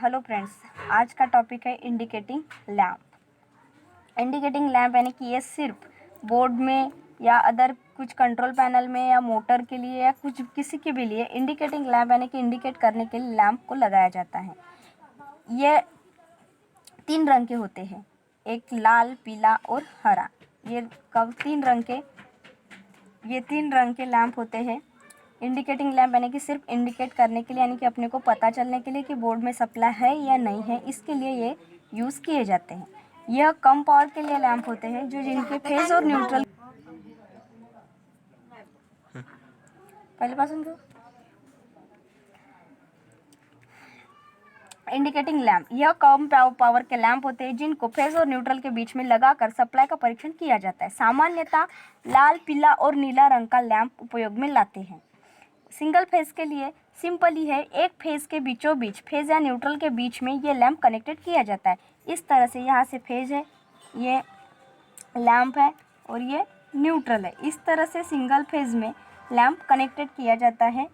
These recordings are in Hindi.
हेलो फ्रेंड्स, आज का टॉपिक है इंडिकेटिंग लैम्प। इंडिकेटिंग लैम्प यानी कि ये सिर्फ बोर्ड में या अदर कुछ कंट्रोल पैनल में या मोटर के लिए या कुछ किसी के भी लिए इंडिकेटिंग लैम्प यानी कि इंडिकेट करने के लिए लैम्प को लगाया जाता है। ये 3 रंग के होते हैं, एक लाल, पीला और हरा। ये 3 रंग के लैम्प होते हैं। इंडिकेटिंग लैम्प यानी कि सिर्फ इंडिकेट करने के लिए, यानी कि अपने को पता चलने के लिए कि बोर्ड में सप्लाई है या नहीं है, इसके लिए ये यूज़ किए जाते हैं। यह कम पावर के लिए लैम्प होते हैं जो जिनके फेज और न्यूट्रल पहले पासून दो। इंडिकेटिंग लैम्प यह कम पावर के लैम्प होते हैं जिनको फेज और न्यूट्रल के बीच में लगाकर सप्लाई का परीक्षण किया जाता है। सामान्यतः लाल, पीला और नीला रंग का लैम्प उपयोग में लाते हैं। सिंगल फेज के लिए सिंपल ही है, एक फेज के बीचों बीच, फेज या न्यूट्रल के बीच में ये लैम्प कनेक्टेड किया जाता है। इस तरह से यहाँ से फेज है, ये लैम्प है और ये न्यूट्रल है। इस तरह से सिंगल फेज में लैम्प कनेक्टेड किया जाता है।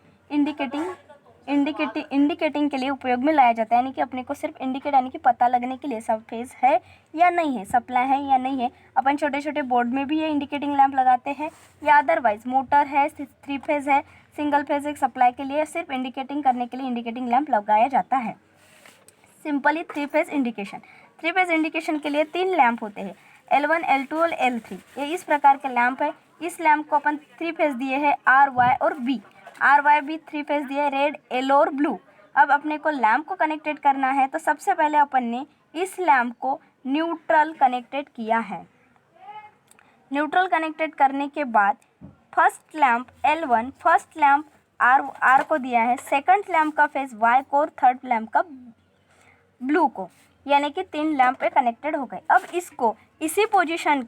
इंडिकेटिंग के लिए उपयोग में लाया जाता है, यानी कि अपने को सिर्फ इंडिकेट यानी कि पता लगने के लिए सब फेज है या नहीं है, सप्लाई है या नहीं है। अपन छोटे छोटे बोर्ड में भी ये इंडिकेटिंग लैम्प लगाते हैं, या अदरवाइज मोटर है, 3 फेज है, सिंगल फेज एक सप्लाई के लिए सिर्फ इंडिकेटिंग करने के लिए इंडिकेटिंग लैम्प लगाया जाता है। Simply 3 phase indication. 3 phase indication के लिए 3 लैम्प होते हैं, L1, L2 और L3। ये इस प्रकार के लैम्प है। इस लैम्प को अपन 3 फेज दिए हैं, R, Y और B। R, Y, B 3 phase दिए, रेड, येलो और ब्लू। अब अपने को लैम्प को कनेक्टेड करना है, तो सबसे पहले अपन ने इस लैम्प को न्यूट्रल कनेक्टेड किया है। न्यूट्रल कनेक्टेड करने के बाद first lamp L1, first lamp R को दिया है, सेकंड लैम्प का फेज Y को और थर्ड लैम्प का ब्लू को, यानी कि 3 लैम्प पे कनेक्टेड हो गए। अब इसको इसी पोजीशन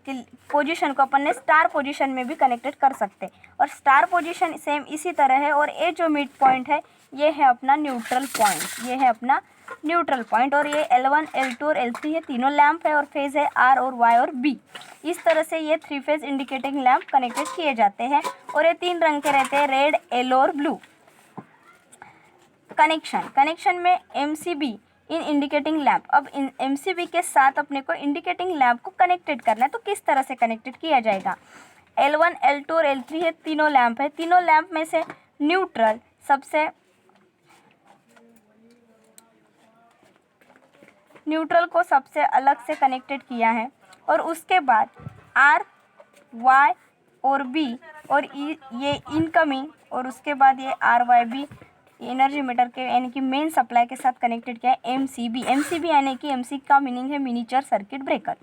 को अपन ने स्टार पोजीशन में भी कनेक्टेड कर सकते हैं, और स्टार पोजीशन सेम इसी तरह है। और ये जो मिड पॉइंट है ये है अपना न्यूट्रल पॉइंट, ये है अपना न्यूट्रल पॉइंट। और ये L1, L2 और L3 ये तीनों लैम्प है और फेज है R और Y और B। इस तरह से ये 3 फेज इंडिकेटिंग लैम्प कनेक्टेड किए जाते हैं, और ये 3 रंग के रहते हैं, रेड, येलो और ब्लू। कनेक्शन में MCB इन इंडिकेटिंग लैम्प। अब इन MCB के साथ अपने को इंडिकेटिंग लैम्प को कनेक्टेड करना है, तो किस तरह से कनेक्टेड किया जाएगा। L1, L2 और L3 ये तीनों लैम्प है। तीनों लैम्प में से न्यूट्रल को सबसे अलग से कनेक्टेड किया है, और उसके बाद R, Y और B और ये इनकमिंग, और उसके बाद ये R, Y, B energy meter के यानी कि मेन सप्लाई के साथ कनेक्टेड किया है। MCB यानी कि MC का मीनिंग है मिनीचर सर्किट ब्रेकर।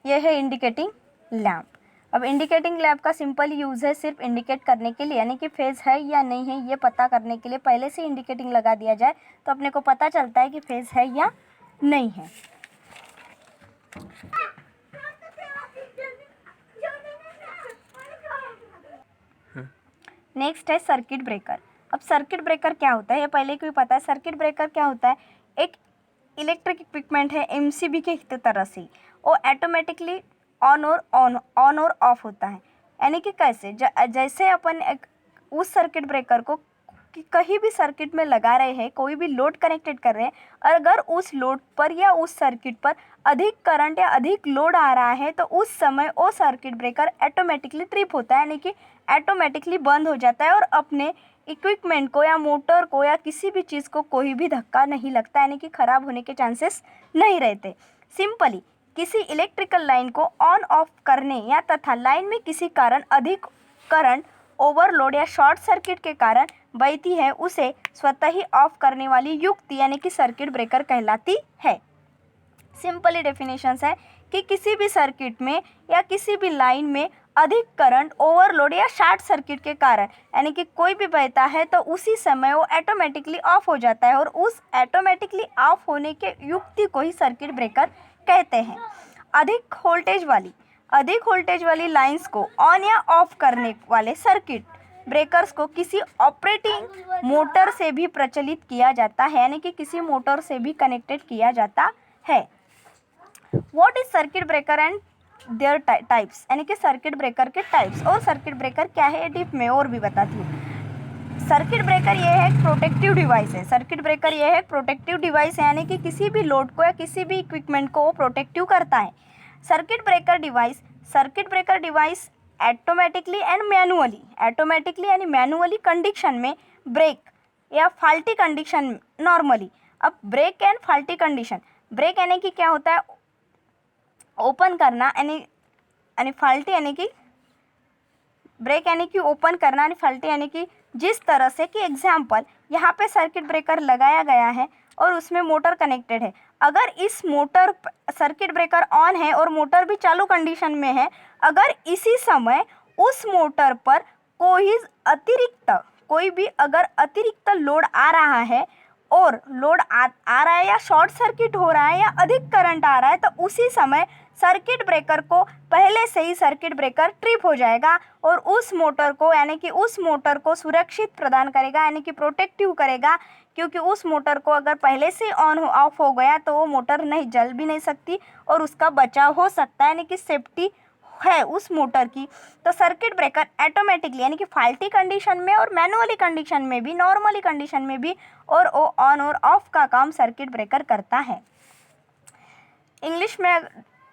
ये है इंडिकेटिंग लैम्प। अब इंडिकेटिंग लैम्प का सिंपल यूज़ है सिर्फ इंडिकेट करने के लिए, यानी कि फेज है या नहीं है ये पता करने के लिए पहले से इंडिकेटिंग लगा दिया जाए, तो अपने को पता चलता है कि फेज है या नहीं है। नेक्स्ट है सर्किट ब्रेकर। अब सर्किट ब्रेकर क्या होता है ये पहले को भी पता है। सर्किट ब्रेकर क्या होता है, एक इलेक्ट्रिक इक्विपमेंट है MCB के तरह से, वो ऑटोमेटिकली ऑन और ऑफ होता है। यानी कि कैसे, जैसे अपन उस सर्किट ब्रेकर को कहीं भी सर्किट में लगा रहे हैं, कोई भी लोड कनेक्टेड कर रहे हैं, और अगर उस लोड पर या उस सर्किट पर अधिक करंट या अधिक लोड आ रहा है, तो उस समय वो सर्किट ब्रेकर ऑटोमेटिकली ट्रिप होता है, यानी कि ऑटोमेटिकली बंद हो जाता है, और अपने इक्विपमेंट को या मोटर को या किसी भी चीज़ को कोई भी धक्का नहीं लगता, यानी कि ख़राब होने के चांसेस नहीं रहते। सिंपली किसी इलेक्ट्रिकल लाइन को ऑन ऑफ करने या तथा लाइन में किसी कारण अधिक करंट, ओवरलोड या शॉर्ट सर्किट के कारण बहती है, उसे स्वतः ही ऑफ करने वाली युक्ति यानी कि सर्किट ब्रेकर कहलाती है। सिंपली डेफिनेशंस है कि किसी भी सर्किट में या किसी भी लाइन में अधिक करंट, ओवरलोड या शॉर्ट सर्किट के कारण यानी कि कोई भी बहता है, तो उसी समय वो ऑटोमेटिकली ऑफ हो जाता है, और उस ऑटोमेटिकली ऑफ होने के युक्ति को ही सर्किट ब्रेकर कहते हैं। अधिक वोल्टेज वाली लाइंस को ऑन या ऑफ करने वाले सर्किट ब्रेकर्स को किसी ऑपरेटिंग मोटर से भी प्रचलित किया जाता है, यानी कि किसी मोटर से भी कनेक्टेड किया जाता है। What is circuit breaker and there types, यानी कि सर्किट ब्रेकर के टाइप्स। और सर्किट ब्रेकर क्या है ये डीप में और भी बताती हूँ। सर्किट ब्रेकर ये है एक प्रोटेक्टिव डिवाइस है। सर्किट ब्रेकर ये है प्रोटेक्टिव डिवाइस है, यानी कि किसी भी लोड को या किसी भी इक्विपमेंट को वो प्रोटेक्टिव करता है। सर्किट ब्रेकर डिवाइस ऑटोमेटिकली यानी मैनुअली कंडीशन में ब्रेक या फाल्टी कंडीशन नॉर्मली। अब break and faulty condition, break यानी कि क्या होता है, ओपन करना, यानी फाल्टी यानी कि ब्रेक यानी कि ओपन करना, यानी फाल्टी यानी कि जिस तरह से कि एग्जाम्पल यहाँ पे सर्किट ब्रेकर लगाया गया है और उसमें मोटर कनेक्टेड है। अगर इस मोटर सर्किट ब्रेकर ऑन है और मोटर भी चालू कंडीशन में है, अगर इसी समय उस मोटर पर कोई भी अगर अतिरिक्त लोड आ रहा है और लोड आ रहा है या शॉर्ट सर्किट हो रहा है या अधिक करंट आ रहा है, तो उसी समय सर्किट ब्रेकर को पहले से ही सर्किट ब्रेकर ट्रिप हो जाएगा और उस मोटर को यानी कि उस मोटर को सुरक्षित प्रदान करेगा, यानी कि प्रोटेक्टिव करेगा, क्योंकि उस मोटर को अगर पहले से ऑन ऑफ हो गया तो वो मोटर नहीं जल भी नहीं सकती और उसका बचाव हो सकता है, यानी कि सेफ्टी है उस मोटर की। तो सर्किट ब्रेकर ऑटोमेटिकली यानी कि फाल्टी कंडीशन में और मैनुअली कंडीशन में भी, नॉर्मली कंडीशन में भी और वो ऑन और ऑफ का काम सर्किट ब्रेकर करता है। इंग्लिश में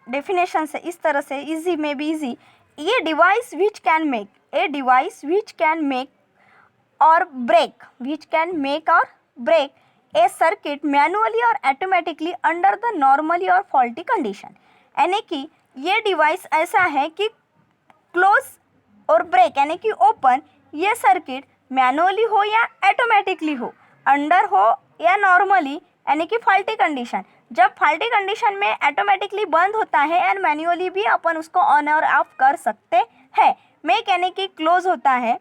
डेफिनेशन से इस तरह से इजी में भी इजी, ये डिवाइस विच कैन मेक और ब्रेक ए सर्किट मैनुअली और ऑटोमेटिकली अंडर द नॉर्मली और फॉल्टी कंडीशन। यानी कि ये डिवाइस ऐसा है कि क्लोज और ब्रेक यानी कि ओपन, ये सर्किट मैनुअली हो या ऑटोमेटिकली हो, अंडर हो या नॉर्मली यानी कि फॉल्टी कंडीशन। जब फॉल्टी कंडीशन में ऑटोमेटिकली बंद होता है एंड मैन्युअली भी अपन उसको ऑन और ऑफ कर सकते हैं। मेक यानी कि क्लोज होता है,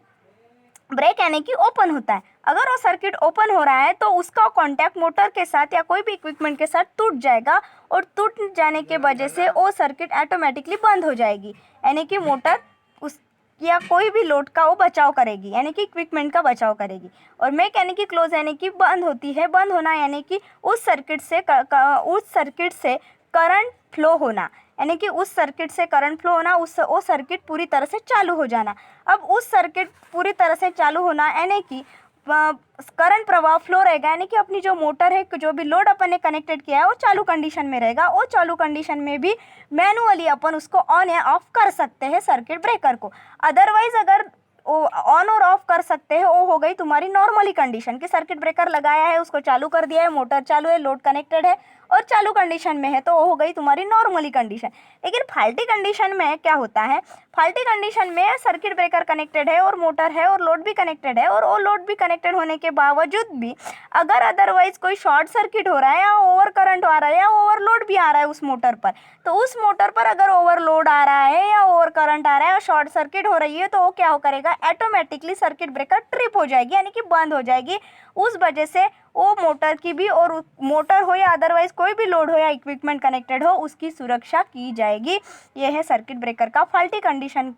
ब्रेक यानी कि ओपन होता है। अगर वो सर्किट ओपन हो रहा है तो उसका कांटेक्ट मोटर के साथ या कोई भी इक्विपमेंट के साथ टूट जाएगा और टूट जाने के वजह से वो सर्किट ऑटोमेटिकली बंद हो जाएगी, यानी कि मोटर उस या कोई भी लोड का वो बचाव करेगी, यानी कि इक्विपमेंट का बचाव करेगी। और मेक यानी कि क्लोज यानी कि बंद होती है, बंद होना यानी कि उस सर्किट से करंट फ्लो होना, यानी कि उस सर्किट से करंट फ्लो होना, वो सर्किट पूरी तरह से चालू हो जाना। अब उस सर्किट पूरी तरह से चालू होना यानी कि करंट प्रवाह फ्लो रहेगा, यानी कि अपनी जो मोटर है, जो भी लोड अपन ने कनेक्टेड किया है वो चालू कंडीशन में रहेगा। वो चालू कंडीशन में भी मैनुअली अपन उसको ऑन या ऑफ कर सकते हैं सर्किट ब्रेकर को। अदरवाइज अगर ऑन और ऑफ कर सकते हैं, वो हो गई तुम्हारी नॉर्मली कंडीशन कि सर्किट ब्रेकर लगाया है, उसको चालू कर दिया है, मोटर चालू है, लोड कनेक्टेड है और चालू कंडीशन में है, तो वो हो गई तुम्हारी नॉर्मली कंडीशन। लेकिन फाल्टी कंडीशन में क्या होता है, फाल्टी कंडीशन में सर्किट ब्रेकर कनेक्टेड है और मोटर है और लोड भी कनेक्टेड है, और वो लोड भी कनेक्टेड होने के बावजूद भी अगर अदरवाइज कोई शॉर्ट सर्किट हो रहा है या ओवर करंट आ रहा है या ओवरलोड भी आ रहा है उस मोटर पर, तो उस मोटर पर अगर ओवरलोड आ रहा है या ओवर करंट आ रहा है और शॉर्ट सर्किट हो रही है, तो वो क्या हो करेगा, ऑटोमेटिकली सर्किट ब्रेकर ट्रिप हो जाएगी, यानी कि बंद हो जाएगी। उस वजह से वो मोटर की भी, और मोटर हो या अदरवाइज कोई भी लोड हो या इक्विपमेंट कनेक्टेड हो, उसकी सुरक्षा की जाएगी। यह है सर्किट ब्रेकर का फाल्टी कंडीशन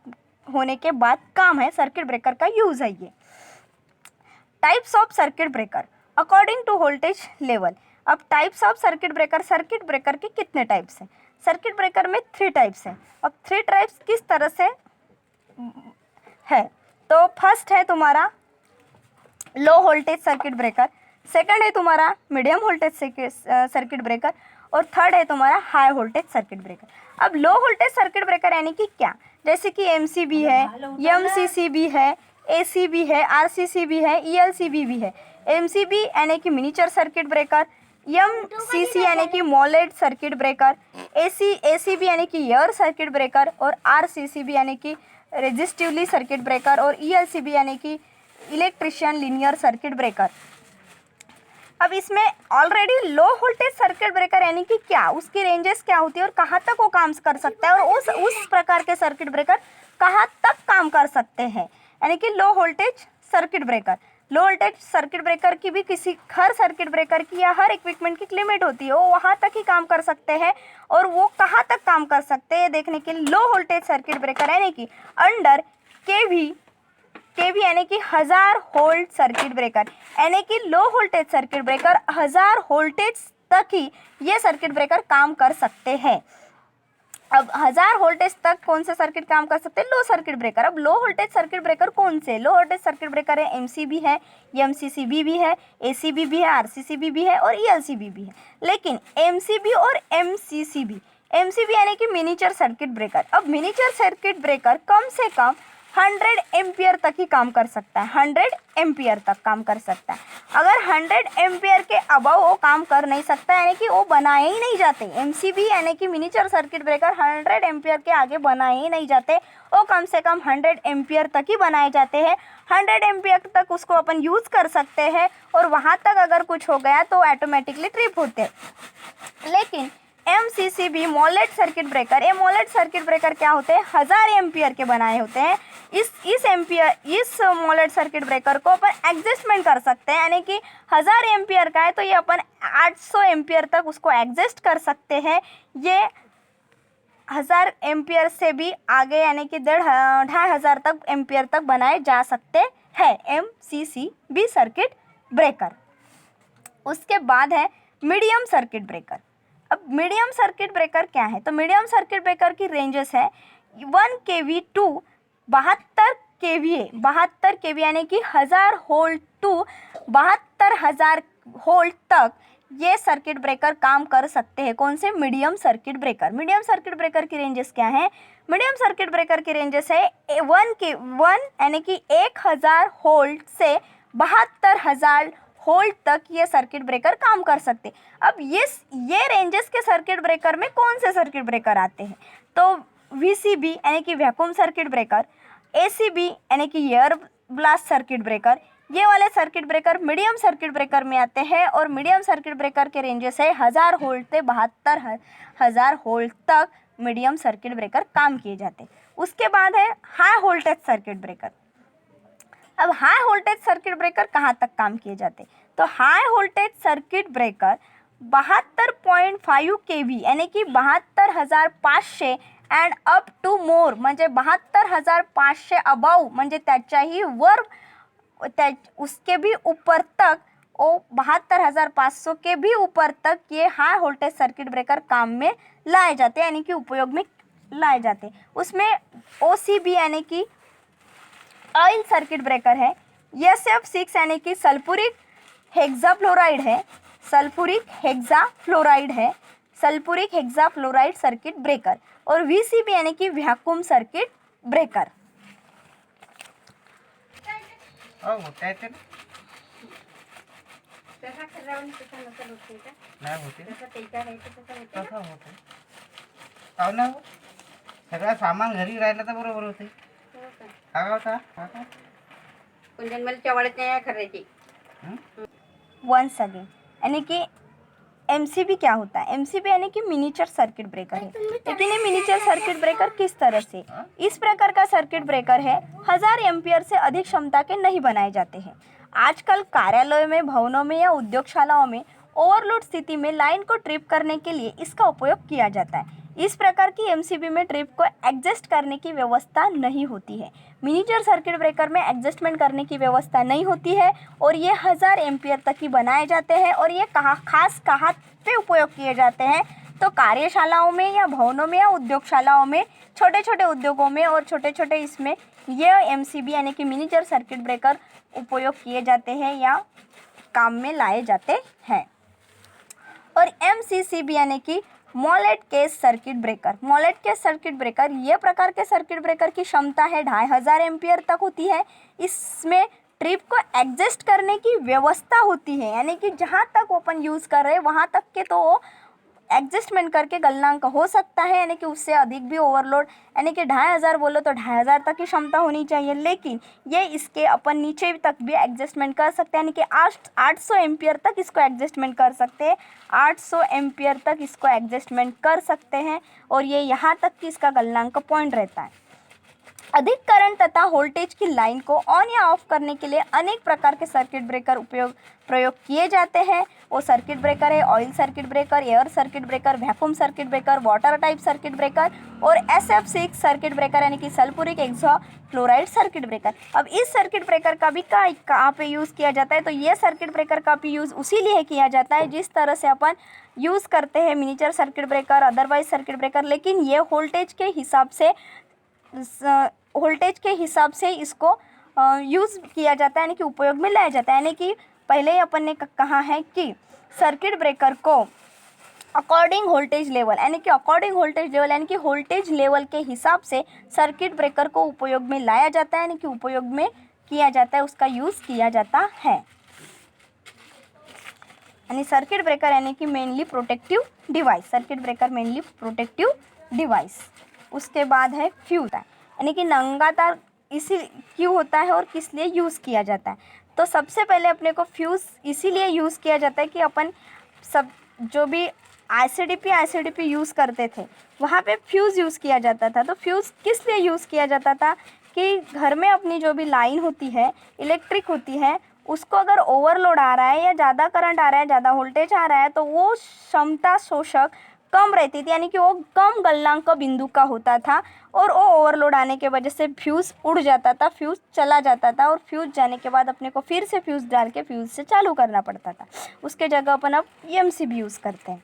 होने के बाद काम है, सर्किट ब्रेकर का यूज है ये। Types of circuit breaker according to voltage level. अब टाइप्स ऑफ सर्किट ब्रेकर के कितने टाइप्स हैं? सर्किट ब्रेकर में 3 टाइप्स हैं। अब 3 टाइप्स किस तरह से है, तो फर्स्ट है तुम्हारा low voltage circuit breaker, second है तुम्हारा मीडियम वोल्टेज सर्किट ब्रेकर और थर्ड है तुम्हारा हाई वोल्टेज सर्किट ब्रेकर। अब लो वोल्टेज सर्किट ब्रेकर यानी कि क्या, जैसे कि एमसीबी है, एमसीसीबी है, एसीबी है, आरसीसीबी है, ईएलसीबी भी है। एमसीबी यानी कि मिनिएचर सर्किट ब्रेकर, एमसीसी यानी कि मॉलेड सर्किट ब्रेकर, एसीबी यानी कि एयर सर्किट ब्रेकर और आरसीसीबी यानी कि रेजिस्टिवली सर्किट ब्रेकर और ईएलसीबी यानी कि इलेक्ट्रिशियन लीनियर सर्किट ब्रेकर। अब इसमें already low voltage circuit breaker यानी कि क्या, उसकी रेंजेस क्या होती है और कहाँ तक वो काम कर सकता है, और उस प्रकार के सर्किट ब्रेकर कहाँ तक काम कर सकते हैं, यानी कि low voltage circuit breaker. Low voltage circuit breaker की भी हर सर्किट ब्रेकर की या हर इक्विपमेंट की लिमिट होती है, वो वहाँ तक ही काम कर सकते हैं और वो कहाँ तक काम कर सकते हैं देखने के लिए लो वोल्टेज सर्किट ब्रेकर यानी कि अंडर केवी यानी कि 1000 वोल्ट सर्किट ब्रेकर, यानी कि low voltage circuit breaker 1000 voltage तक ही ये सर्किट ब्रेकर काम कर सकते हैं। अब 1000 वोल्टेज तक कौन से सर्किट काम कर सकते हैं? लो सर्किट ब्रेकर। अब लो वोल्टेज सर्किट ब्रेकर कौन से? लो वोल्टेज सर्किट ब्रेकर है एमसीबी है, एमसीसीबी भी है, एसीबी भी है, आरसीसीबी भी है और ईएलसीबी भी है। लेकिन एमसीबी और एमसीसीबी, एमसीबी यानी कि मिनीचर सर्किट ब्रेकर। अब मिनीचर सर्किट ब्रेकर कम से कम 100 एम्पियर तक ही काम कर सकता है, 100 एम्पियर तक काम कर सकता है। अगर 100 एम्पियर के अबव वो काम कर नहीं सकता, यानी कि वो बनाए ही नहीं जाते। एमसीबी यानी कि मिनीचर सर्किट ब्रेकर 100 एम्पियर के आगे बनाए ही नहीं जाते, वो कम से कम 100 एम्पियर तक ही बनाए जाते हैं। 100 एम्पियर तक उसको अपन यूज़ कर सकते हैं और वहाँ तक अगर कुछ हो गया तो ऑटोमेटिकली ट्रिप होते हैं। लेकिन एमसीसीबी मॉलेट सर्किट ब्रेकर, ये मॉलेट सर्किट ब्रेकर क्या होते हैं? 1000 एम्पियर के बनाए होते हैं। इस मॉलेट सर्किट ब्रेकर को अपन एडजस्टमेंट कर सकते हैं, यानी कि 1000 एम्पियर का है तो ये अपन 800 एम्पियर तक उसको एडजस्ट कर सकते हैं। ये 1000 एम्पियर से भी आगे यानी कि 2500 तक एम्पियर तक बनाए जा सकते हैं एमसीसीबी सर्किट ब्रेकर। उसके बाद है मीडियम सर्किट ब्रेकर। अब मीडियम सर्किट ब्रेकर क्या है? तो मीडियम सर्किट ब्रेकर की रेंजेस है 1 kV टू 72 kVA, 72 kV यानी कि 1000 वोल्ट टू 72,000 वोल्ट तक ये सर्किट ब्रेकर काम कर सकते हैं। कौन से? Medium circuit breaker. Medium circuit breaker की रेंजेस क्या है? मीडियम सर्किट ब्रेकर की रेंजेस है 1 यानी कि 1000 वोल्ट से 72,000 वोल्ट तक ये सर्किट ब्रेकर काम कर सकते। अब ये रेंजेस के सर्किट ब्रेकर में कौन से सर्किट ब्रेकर आते हैं? तो वीसीबी यानी कि वैक्यूम सर्किट ब्रेकर, एसीबी यानी कि एयर ब्लास्ट सर्किट ब्रेकर, ये वाले circuit breaker medium circuit breaker में आते हैं। और मीडियम सर्किट ब्रेकर के रेंजेस है 1000 वोल्ट से 72,000 वोल्ट तक मीडियम सर्किट ब्रेकर काम किए जाते हैं। उसके बाद है हाई वोल्टेज सर्किट ब्रेकर। अब हाई वोल्टेज सर्किट ब्रेकर कहाँ तक काम किए जाते? तो high voltage circuit breaker 72.5 kV यानी कि 72,500 एंड अप टू मोर म्हणजे 72,500 अबाव म्हणजे त्याच्याही वर उसके भी ऊपर तक और 72,500 के भी ऊपर तक ये हाई वोल्टेज सर्किट ब्रेकर काम में लाए जाते हैं, यानी कि उपयोग में लाए जाते हैं। उसमें ओसीबी यानी कि ऑयल सर्किट ब्रेकर है, SF6 यानी कि सल्फ्यूरिक हेक्साफ्लोराइड है, सल्फ्यूरिक हेक्साफ्लोराइड है, सल्फ्यूरिक हेक्साफ्लोराइड सर्किट ब्रेकर। और VCB यानी कि वैक्यूम सर्किट ब्रेकर। सगळं सामान घरी राहिलं तर बरोबर होते. वंस अगेन यानी कि एमसीबी क्या होता है? एमसीबी यानी कि मिनीचर सर्किट ब्रेकर है। लेकिन ये मिनीचर सर्किट ब्रेकर किस तरह से? इस प्रकार का सर्किट ब्रेकर है 1000 एम्पियर से अधिक क्षमता के नहीं बनाए जाते हैं। आजकल कार्यालयों में, भवनों में या उद्योगशालाओं में ओवरलोड स्थिति में लाइन को ट्रिप करने के लिए इसका उपयोग किया जाता है। इस प्रकार की एमसीबी में ट्रिप को एडजस्ट करने की व्यवस्था नहीं होती है। मिनीचर सर्किट ब्रेकर में एडजस्टमेंट करने की व्यवस्था नहीं होती है और ये 1000 एम्पियर तक ही बनाए जाते हैं। और ये खास कहाँ पे उपयोग किए जाते हैं? तो कार्यशालाओं में या भवनों में या उद्योगशालाओं में, छोटे छोटे उद्योगों में और छोटे छोटे इसमें ये एमसीबी यानी कि मिनीचर सर्किट ब्रेकर उपयोग किए जाते हैं या काम में लाए जाते हैं। और एमसीसीबी यानी कि moulded case circuit breaker. Moulded case circuit breaker ये प्रकार के सर्किट ब्रेकर की क्षमता है 2500 एम्पियर तक होती है। इसमें ट्रिप को एडजस्ट करने की व्यवस्था होती है, यानी कि जहाँ तक ओपन यूज़ कर रहे हैं वहाँ तक के तो एडजस्टमेंट करके गलनांक हो सकता है, यानी कि उससे अधिक भी ओवरलोड, यानी कि 2500 बोलो तो 2500 तक की क्षमता होनी चाहिए। लेकिन ये इसके अपन नीचे तक भी एडजस्टमेंट कर सकते हैं, यानी कि 800 एम्पियर तक इसको एडजस्टमेंट कर सकते हैं, 800 एम्पियर तक इसको एडजस्टमेंट कर सकते हैं। और ये यहाँ तक कि इसका गलनांक पॉइंट रहता है। अधिक करंट तथा वोल्टेज की लाइन को ऑन या ऑफ करने के लिए अनेक प्रकार के सर्किट ब्रेकर प्रयोग किए जाते हैं। वो सर्किट ब्रेकर है oil circuit breaker, air circuit breaker, vacuum circuit breaker, water type circuit breaker और SF6 सर्किट ब्रेकर यानी कि सल्फ्यूरिक हेक्साफ्लोराइड सर्किट ब्रेकर। अब इस सर्किट ब्रेकर का भी कहाँ पे यूज़ किया जाता है, तो ये सर्किट ब्रेकर का भी यूज़ उसी लिए किया जाता है जिस तरह से अपन यूज़ करते हैं miniature circuit breaker, otherwise circuit breaker, लेकिन ये वोल्टेज के हिसाब से इसको यूज़ किया जाता है यानी कि उपयोग में लाया जाता है। यानी कि पहले ही अपन ने कहा है कि सर्किट ब्रेकर को अकॉर्डिंग वोल्टेज लेवल यानी कि वोल्टेज लेवल के हिसाब से सर्किट ब्रेकर को उपयोग में लाया जाता है यानी कि उपयोग में किया जाता है, उसका यूज़ किया जाता है। यानी सर्किट ब्रेकर यानी कि मेनली प्रोटेक्टिव डिवाइस। उसके बाद है फ्यूज यानी कि नंगा तार इसी क्यों होता है और किस लिए यूज़ किया जाता है। तो सबसे पहले अपने को फ्यूज़ इसीलिए यूज़ किया जाता है कि अपन सब जो भी ICDP यूज़ करते थे वहाँ पे फ्यूज़ यूज़ किया जाता था। तो फ्यूज़ किस लिए यूज़ किया जाता था कि घर में अपनी जो भी लाइन होती है, इलेक्ट्रिक होती है, उसको अगर ओवरलोड आ रहा है या ज़्यादा करंट आ रहा है, ज़्यादा वोल्टेज आ रहा है, तो वो क्षमता शोषक कम रहती थी यानी कि वो कम गलनांक बिंदु का होता था और वो ओवरलोड आने के वजह से फ्यूज़ उड़ जाता था, फ्यूज़ चला जाता था और फ्यूज़ जाने के बाद अपने को फिर से फ्यूज़ डाल के फ्यूज़ से चालू करना पड़ता था। उसके जगह अपन अब EMC भी यूज़ करते हैं।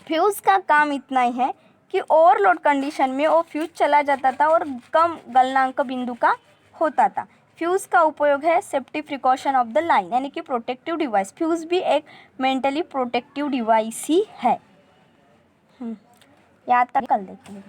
फ्यूज़ का काम इतना ही है कि ओवरलोड कंडीशन में वो फ्यूज़ चला जाता था और कम गलनांक बिंदु का होता था। फ्यूज़ का उपयोग है safety precaution of the line यानी कि प्रोटेक्टिव डिवाइस। फ्यूज़ भी एक मेंटली प्रोटेक्टिव डिवाइस ही है। याद कर कल देखेंगे।